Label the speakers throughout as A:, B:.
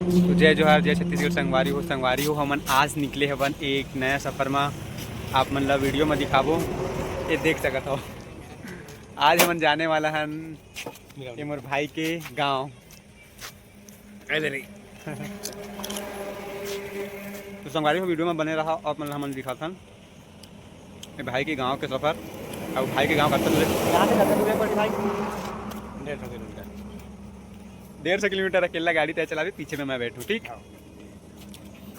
A: तो जय जोहार, जय छत्तीसगढ़। संगवारी हो हमन आज निकले हवन एक नया सफ़र में। आप मन ला वीडियो में दिखाबो, ये देख सकत हो। आज हमन जाने वाला हन ये मोर भाई के गांव। तो संगवारी हो वीडियो में बने रहा और मतलब हमन दिखाथन ये भाई के गांव के सफ़र। और भाई के गांव कतन दूर यहाँ से कतन दूर पड़ी भाई? 150 किलोमीटर। 150 किलोमीटर अकेला गाड़ी तय चलावे, पीछे में मैं बैठूँ, ठीक।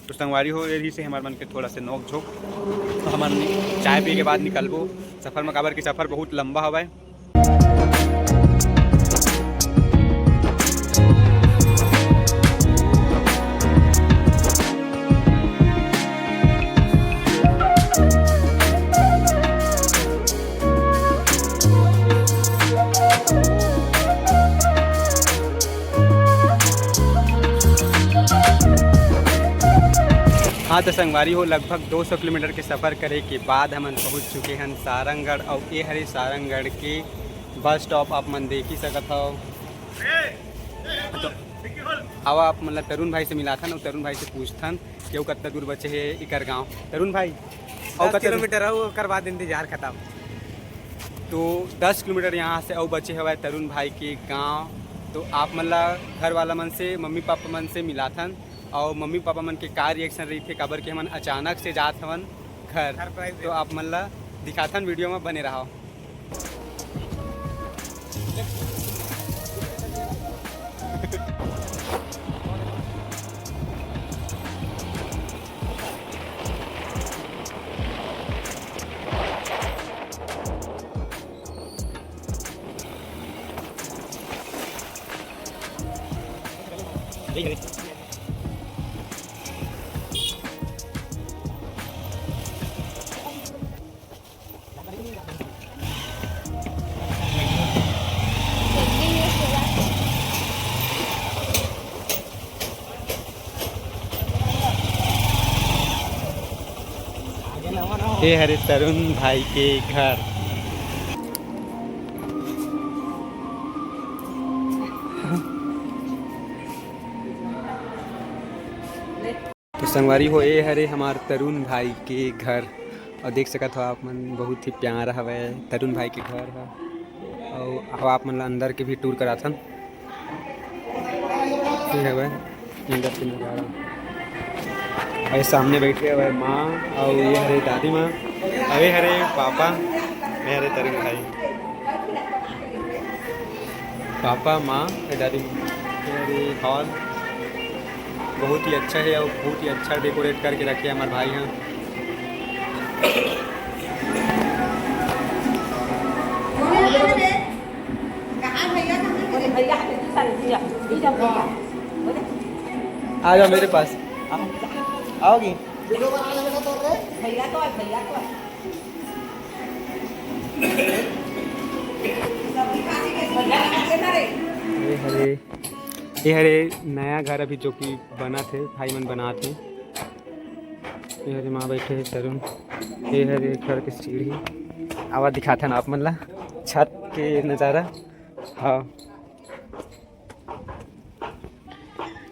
A: तो संगवारी हो यही से हमारे मन के थोड़ा से नोक झोंक। तो हमन चाय पी के बाद निकलबो सफ़र में, काबर की सफ़र बहुत लंबा हवा। हाँ तो संगवारी हो लगभग 200 किलोमीटर के सफ़र करे के बाद हमन पहुँच चुके हैं सारंगगढ़। और ये हरे सारंगगढ़ के बस स्टॉप आप मन देख ही सकत हो। तो अब आप मतलब तरुण भाई से मिला था ना, तरुण भाई से पूछथन कि वो कितना दूर बचे है इकर गांव। तरुण भाई
B: 10 किलोमीटर कर बाद इंतजार खत्म।
A: तो 10 किलोमीटर यहाँ से और बचे हवा तरुण भाई के गांव। तो आप मतलब घर वाला मन से, मम्मी पापा मन से मिला थन। और मम्मी पापा मन के का रिएक्शन रही थे, काबर के हमन अचानक से जात हवन घर। तो आप मन ला दिखाथन, वीडियो में बने रहो। ये हरे तरुण भाई के घर। तो संगवारी हो ये हरे हमार तरुण भाई के घर। और देख सकत हो आप मन, बहुत ही प्यारा हवे तरुण भाई के घर है। और अब आप मन अंदर के भी टूर कराथन। ये हवे अंदर के नज़ारा। और सामने बैठे हुए माँ और ये हरे दादी माँ, अरे हरे पापा, मैं हरे तरुण भाई। पापा माँ दादी माँ। हरे हॉल बहुत ही अच्छा है और बहुत ही अच्छा डेकोरेट करके रखे हमारे भाई हैं। आ जाओ मेरे पास, आओगी? ये हरे नया घर अभी जो कि बना थे, भाई मन बना थे। ये हरे माँ बैठे हैं तरुण। ये हरे घर के सीढ़ी आवाज दिखाता ना आप मन ला, छत के नज़ारा। हाँ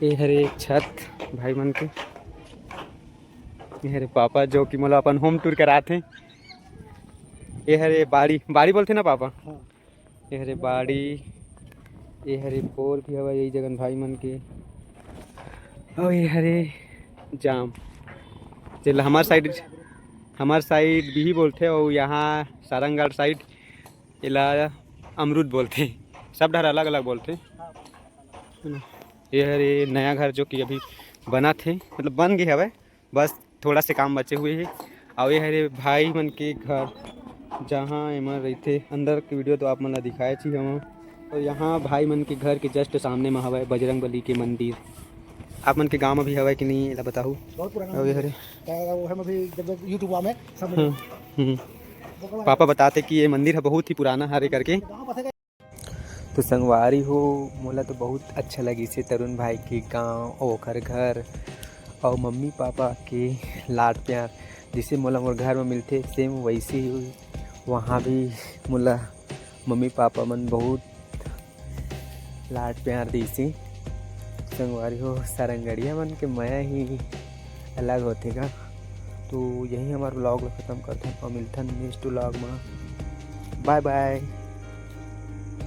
A: ये हरे छत भाई मन के। ये हरे पापा जो कि मोला अपन होम टूर कराते। ये हरे बाड़ी बोलते ना पापा। ये हरे बाड़ी, ये हरे पोर भी हवा यही जगह भाई मन के। और ये हरे जाम जे हमार साइड भी बोलते। और यहाँ सारंगगढ़ साइड इला अमरूद बोलते। सब डर अलग अलग बोलते। ये हरे नया घर जो कि अभी बना थे, मतलब बन गए हवे, बस थोड़ा से काम बचे हुए है। और ये हरे भाई मन के घर जहाँ एमा रहते। अंदर के वीडियो तो आप मन ला दिखाए थी हम। और यहाँ भाई मन के घर के जस्ट सामने में हवा बजरंगबली के मंदिर। आप मन के गांव में भी हवा कि नहीं ला बताऊँ?
B: बहुत पुराना यूट्यूब में सब
A: पापा बताते कि ये मंदिर है बहुत ही पुराना हरे करके। तो संगवारी हो मोला तो बहुत अच्छा लगी से तरुण भाई के गांव ओकर घर और मम्मी पापा के लाड प्यार। जैसे मोला मोर घर में मिलते सेम वैसे ही वहाँ भी मोला मम्मी पापा मन बहुत लाड प्यार दी सी। संगवारी हो सारंगड़िया मन के मया ही अलग होथे गा। तो यही हमारे व्लॉग ला खत्म करते हैं और मिलते हैं नेक्स्ट व्लॉग में। Bye bye.